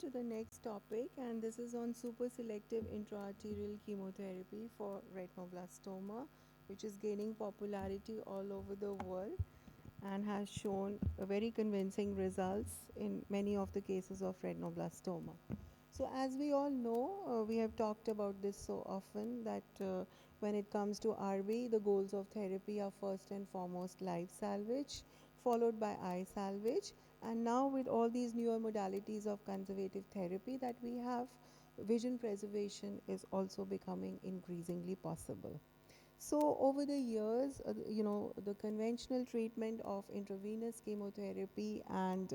to the next topic, and this is on super selective intraarterial chemotherapy for retinoblastoma, which is gaining popularity all over the world and has shown very convincing results in many of the cases of retinoblastoma. So, as we all know, we have talked about this so often that when it comes to RB, the goals of therapy are first and foremost life salvage, followed by eye salvage, and now with all these newer modalities of conservative therapy that we have, vision preservation is also becoming increasingly possible. So over the years, the conventional treatment of intravenous chemotherapy and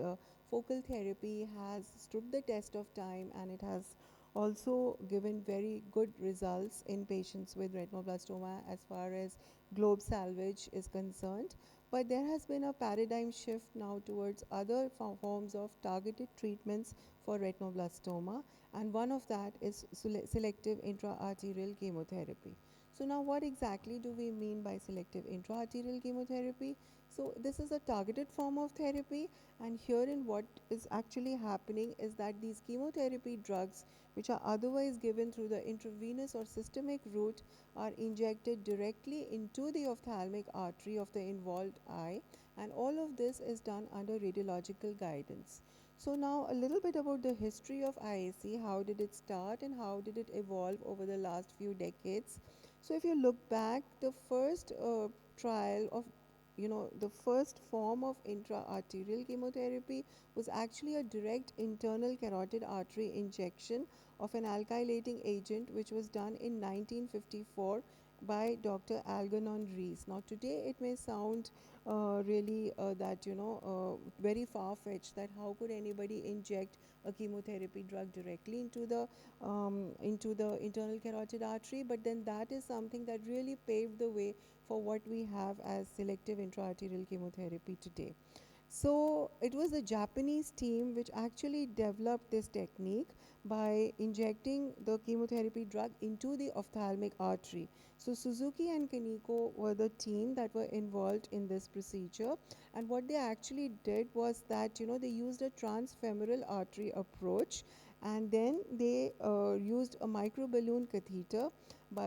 focal therapy has stood the test of time, and it has also given very good results in patients with retinoblastoma as far as globe salvage is concerned. But there has been a paradigm shift now towards other forms of targeted treatments for retinoblastoma, and one of that is selective intraarterial chemotherapy. So now what exactly do we mean by selective intraarterial chemotherapy? So this is a targeted form of therapy, and herein what is actually happening is that these chemotherapy drugs, which are otherwise given through the intravenous or systemic route, are injected directly into the ophthalmic artery of the involved eye, and all of this is done under radiological guidance. So now a little bit about the history of IAC. How did it start and how did it evolve over the last few decades? So if you look back, the first trial of the first form of intra-arterial chemotherapy was actually a direct internal carotid artery injection of an alkylating agent, which was done in 1954 by Dr. Algernon Rees. Now today it may sound really that very far-fetched, that how could anybody inject a chemotherapy drug directly into the internal carotid artery, but then that is something that really paved the way for what we have as selective intraarterial chemotherapy today. So it was a Japanese team which actually developed this technique by injecting the chemotherapy drug into the ophthalmic artery. So Suzuki and Kaneko were the team that were involved in this procedure, and what they actually did was that they used a transfemoral artery approach, and then they used a microballoon catheter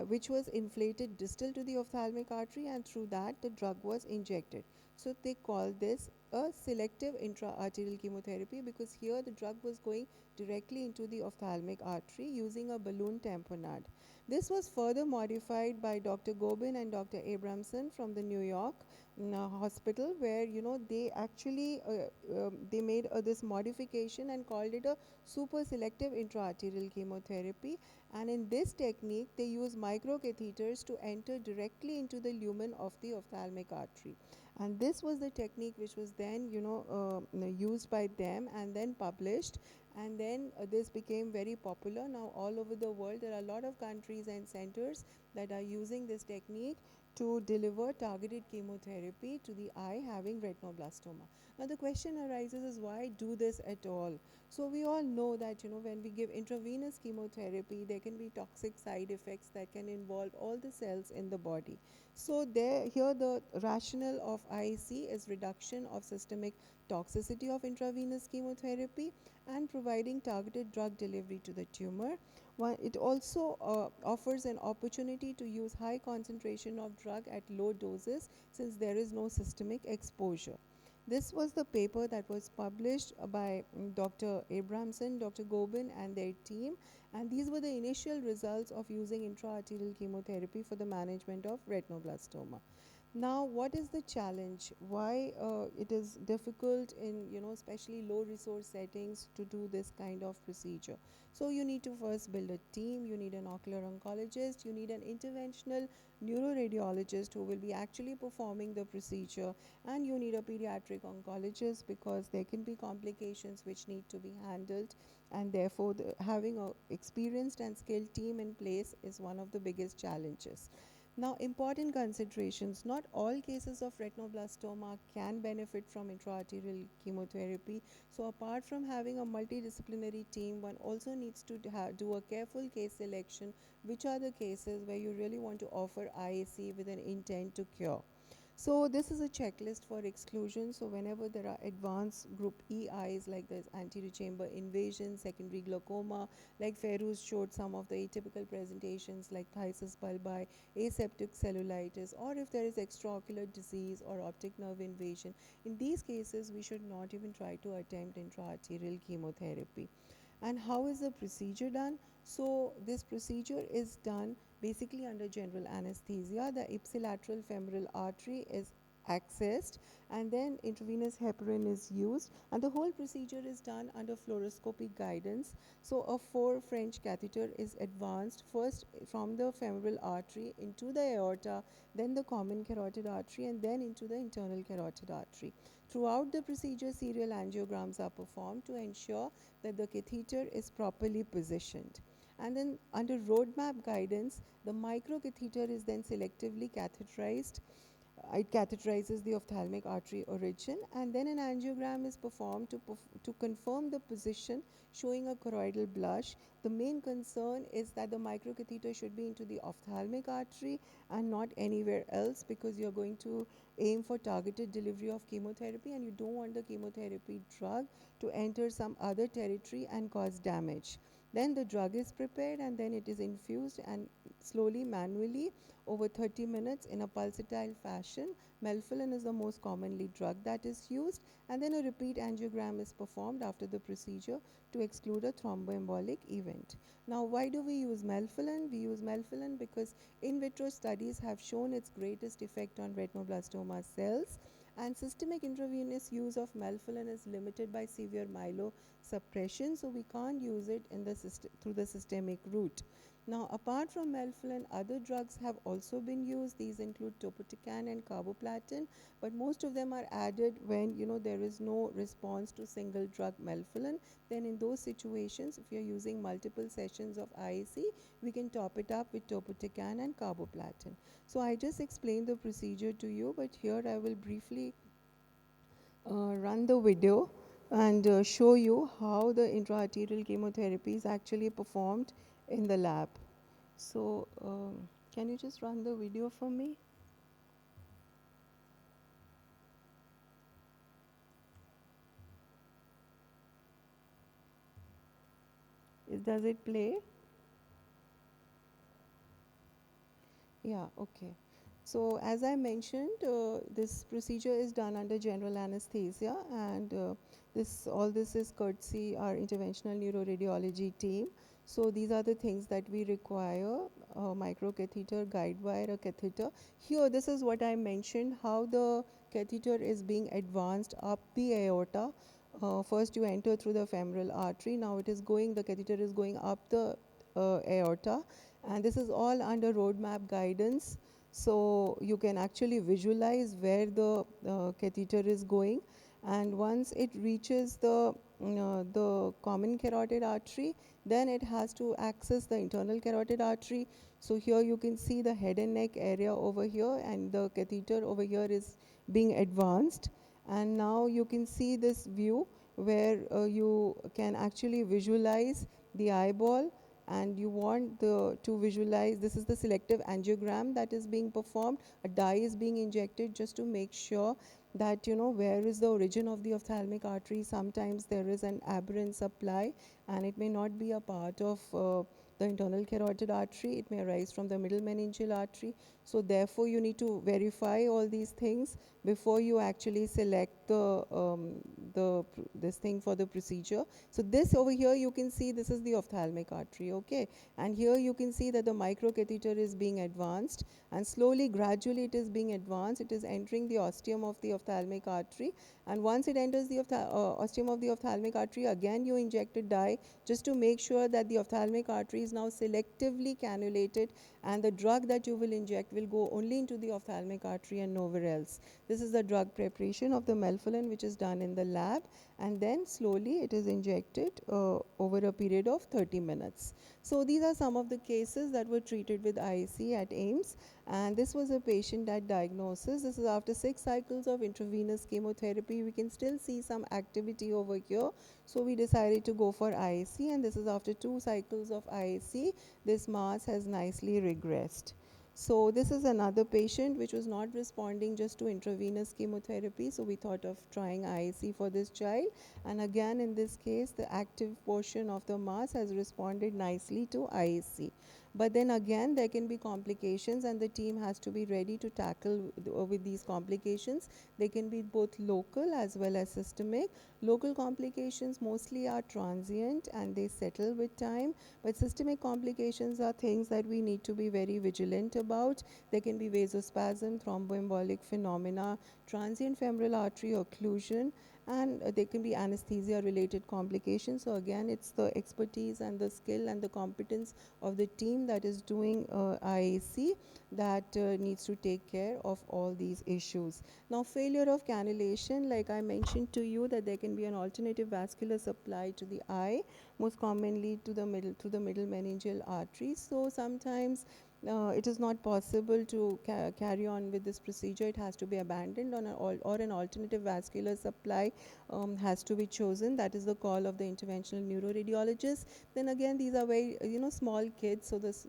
which was inflated distal to the ophthalmic artery, and through that the drug was injected. So they call this a selective intraarterial chemotherapy because here the drug was going directly into the ophthalmic artery using a balloon tamponade. This was further modified by Dr. Gobin and Dr. Abramson from the New York hospital, where they actually they made this modification and called it a super selective intraarterial chemotherapy. And in this technique, they use microcatheters to enter directly into the lumen of the ophthalmic artery. And this was the technique which was then used by them and then published, and then this became very popular. Now all over the world there are a lot of countries and centers that are using this technique to deliver targeted chemotherapy to the eye having retinoblastoma. Now the question arises is, why do this at all? So we all know that when we give intravenous chemotherapy, there can be toxic side effects that can involve all the cells in the body. So here the rationale of IC is reduction of systemic toxicity of intravenous chemotherapy and providing targeted drug delivery to the tumor. While it also offers an opportunity to use high concentration of drug at low doses, since there is no systemic exposure. This was the paper that was published by Dr. Abramson, Dr. Gobin and their team, and these were the initial results of using intraarterial chemotherapy for the management of retinoblastoma. Now, what is the challenge? Why it is difficult in especially low resource settings to do this kind of procedure? So you need to first build a team. You need an ocular oncologist. You need an interventional neuroradiologist who will be actually performing the procedure, and you need a pediatric oncologist because there can be complications which need to be handled, and therefore having an experienced and skilled team in place is one of the biggest challenges. Now, important considerations: not all cases of retinoblastoma can benefit from intraarterial chemotherapy. So apart from having a multidisciplinary team, one also needs to do a careful case selection. Which are the cases where you really want to offer IAC with an intent to cure? So this is a checklist for exclusion. So whenever there are advanced group E eyes, like there's anterior chamber invasion, secondary glaucoma, like Feroz showed some of the atypical presentations like phthisis bulbi, aseptic cellulitis, or if there is extraocular disease or optic nerve invasion, in these cases we should not even try to attempt intraarterial chemotherapy. And how is the procedure done? So this procedure is done basically under general anesthesia. The ipsilateral femoral artery is accessed, and then intravenous heparin is used, and the whole procedure is done under fluoroscopic guidance. So a 4 French catheter is advanced first from the femoral artery into the aorta, then the common carotid artery, and then into the internal carotid artery. Throughout the procedure, serial angiograms are performed to ensure that the catheter is properly positioned. And then under roadmap guidance, the microcatheter is then selectively catheterized. It catheterizes the ophthalmic artery origin, and then an angiogram is performed to confirm the position, showing a choroidal blush. The main concern is that the microcatheter should be into the ophthalmic artery and not anywhere else, because you're going to aim for targeted delivery of chemotherapy, and you don't want the chemotherapy drug to enter some other territory and cause damage. Then the drug is prepared, and then it is infused and slowly, manually, over 30 minutes in a pulsatile fashion. Melphalan is the most commonly drug that is used, and then a repeat angiogram is performed after the procedure to exclude a thromboembolic event. Now, why do we use melphalan? We use melphalan because in vitro studies have shown its greatest effect on retinoblastoma cells, and systemic intravenous use of melphalan is limited by severe myelosuppression, so we can't use it in the through the systemic route. Now, apart from melphalan, other drugs have also been used. These include topotecan and carboplatin, but most of them are added when there is no response to single drug melphalan. Then, in those situations, if you're using multiple sessions of IC, we can top it up with topotecan and carboplatin. So, I just explained the procedure to you, but here I will briefly run the video and show you how the intraarterial chemotherapy is actually performed in the lab. So can you just run the video for me? Does it play? Yeah, okay. So as I mentioned, this procedure is done under general anesthesia, and all this is courtesy our interventional neuroradiology team. So these are the things that we require: a microcatheter, guide wire, a catheter. Here, this is what I mentioned, how the catheter is being advanced up the aorta. First, you enter through the femoral artery. Now the catheter is going up the aorta, and this is all under roadmap guidance, so you can actually visualize where the catheter is going. And once it reaches the common carotid artery, then it has to access the internal carotid artery. So here you can see the head and neck area over here, and the catheter over here is being advanced. And now you can see this view where you can actually visualize the eyeball, and you want to visualize. This is the selective angiogram that is being performed. A dye is being injected just to make sure that where is the origin of the ophthalmic artery. Sometimes there is an aberrant supply, and it may not be a part of the internal carotid artery. It may arise from the middle meningeal artery. So therefore you need to verify all these things before you actually select this thing for the procedure. So this over here, you can see this is the ophthalmic artery, okay, and here you can see that the microcatheter is being advanced, and slowly, gradually it is being advanced. It is entering the ostium of the ophthalmic artery, and once it enters the ostium of the ophthalmic artery, again you inject a dye just to make sure that the ophthalmic artery is now selectively cannulated, and the drug that you will inject will go only into the ophthalmic artery and nowhere else. This is the drug preparation of the melphalan, which is done in the lab, and then slowly it is injected over a period of 30 minutes. So these are some of the cases that were treated with IC at AIMS, and this was a patient at diagnosis. This is after 6 cycles of intravenous chemotherapy. We can still see some activity over here, so we decided to go for IC, and this is after 2 cycles of IC. This mass has nicely regressed. So this is another patient which was not responding just to intravenous chemotherapy. So we thought of trying IC for this child. And again, in this case, the active portion of the mass has responded nicely to IC. But then again, there can be complications, and the team has to be ready to tackle with these complications. They can be both local as well as systemic. Local complications mostly are transient and they settle with time, but systemic complications are things that we need to be very vigilant about. There can be vasospasm, thromboembolic phenomena, transient femoral artery occlusion, and there can be anesthesia related complications. So again, it's the expertise and the skill and the competence of the team that is doing IAC that needs to take care of all these issues. Now, failure of cannulation, like I mentioned to you, that there can be an alternative vascular supply to the eye, most commonly to the middle, through the middle meningeal artery. So sometimes it is not possible to carry on with this procedure. It has to be abandoned on or an alternative vascular supply has to be chosen. That is the call of the interventional neuroradiologist. Then again, these are very small kids, so this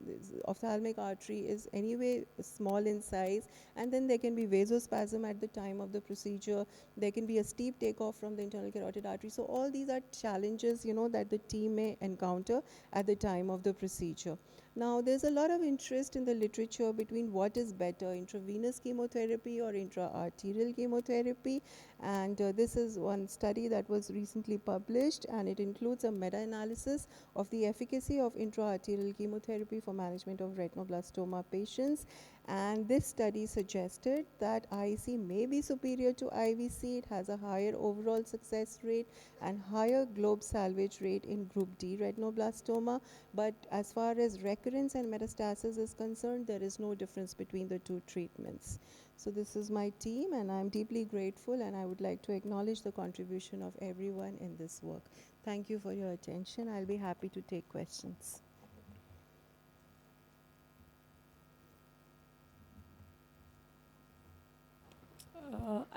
ophthalmic artery is anyway small in size, and then there can be vasospasm at the time of the procedure. There can be a steep takeoff from the internal carotid artery. So all these are challenges that the team may encounter at the time of the procedure. Now, there's a lot of interest in the literature between what is better, intravenous chemotherapy or intra-arterial chemotherapy. And this is one study that was recently published, and it includes a meta-analysis of the efficacy of intra-arterial chemotherapy for management of retinoblastoma patients. And this study suggested that IC may be superior to IVC. It has a higher overall success rate and higher globe salvage rate in group D retinoblastoma. But as far as recurrence and metastasis is concerned, there is no difference between the two treatments. So this is my team, and I'm deeply grateful, and I would like to acknowledge the contribution of everyone in this work. Thank you for your attention. I'll be happy to take questions.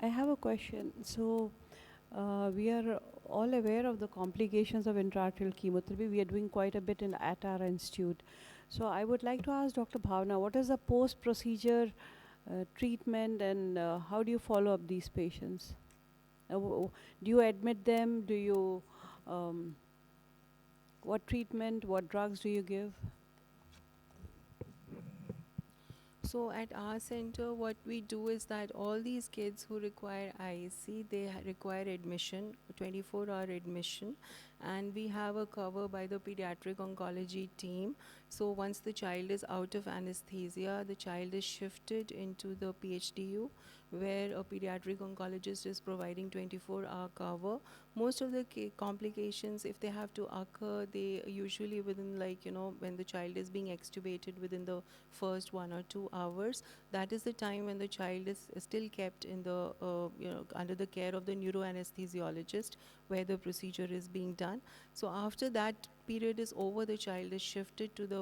I have a question. So, we are all aware of the complications of intraarterial chemotherapy. We are doing quite a bit at our institute. So, I would like to ask Dr. Bhavna, what is the post-procedure treatment, and how do you follow up these patients? Do you admit them? Do you, what treatment, what drugs do you give? So at our center, what we do is that all these kids who require IEC, they require admission, 24-hour admission, and we have a cover by the pediatric oncology team. So once the child is out of anesthesia, the child is shifted into the PHDU, where a pediatric oncologist is providing 24-hour cover. Most of the complications, if they have to occur, they usually within when the child is being extubated within the first 1 or 2 hours. That is the time when the child is still kept in the under the care of the neuroanesthesiologist, where the procedure is being done. So after that period is over, the child is shifted to the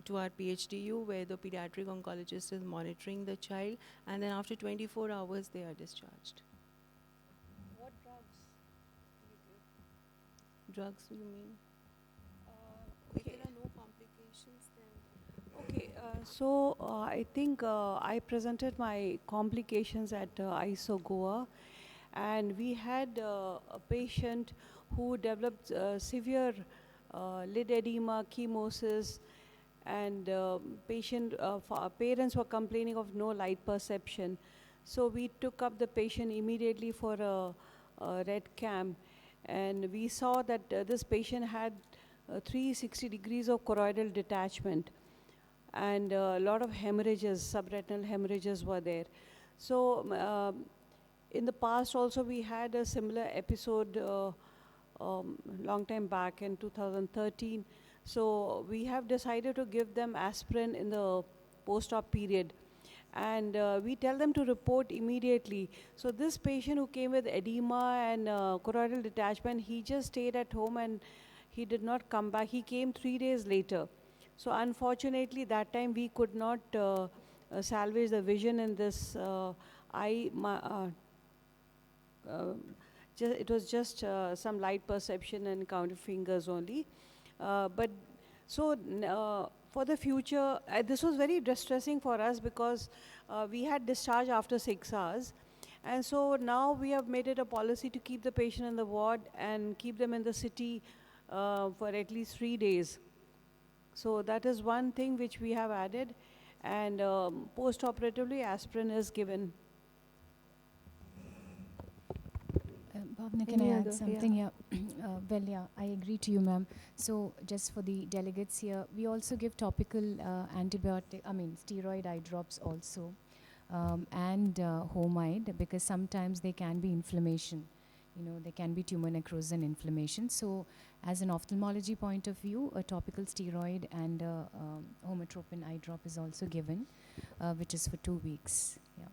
to our PHDU, where the pediatric oncologist is monitoring the child, and then after 24 hours they are discharged. What drugs do you give? Drugs, you mean? If there are no complications, then Okay, so I think I presented my complications at ISO Goa, and we had a patient who developed severe lid edema, chemosis, and parents were complaining of no light perception. So we took up the patient immediately for a red cam, and we saw that this patient had 360 degrees of choroidal detachment, and a lot of hemorrhages, subretinal hemorrhages were there. So in the past also we had a similar episode long time back in 2013. So we have decided to give them aspirin in the post-op period, and we tell them to report immediately. So this patient who came with edema and choroidal detachment, he just stayed at home and he did not come back. He came 3 days later. So unfortunately, that time we could not salvage the vision in this eye. It was just some light perception and count of fingers only. But So for the future, this was very distressing for us because we had discharge after 6 hours. And so now we have made it a policy to keep the patient in the ward and keep them in the city for at least 3 days. So that is one thing which we have added. And post-operatively, aspirin is given. Bhavna, can Any I other? add something? Yeah. Well, yeah, I agree to you, ma'am. So, just for the delegates here, we also give topical steroid eye drops also, and homide, because sometimes there can be inflammation. There can be tumor necrosis and inflammation. So, as an ophthalmology point of view, a topical steroid and homatropin eye drop is also given, which is for 2 weeks. Yeah.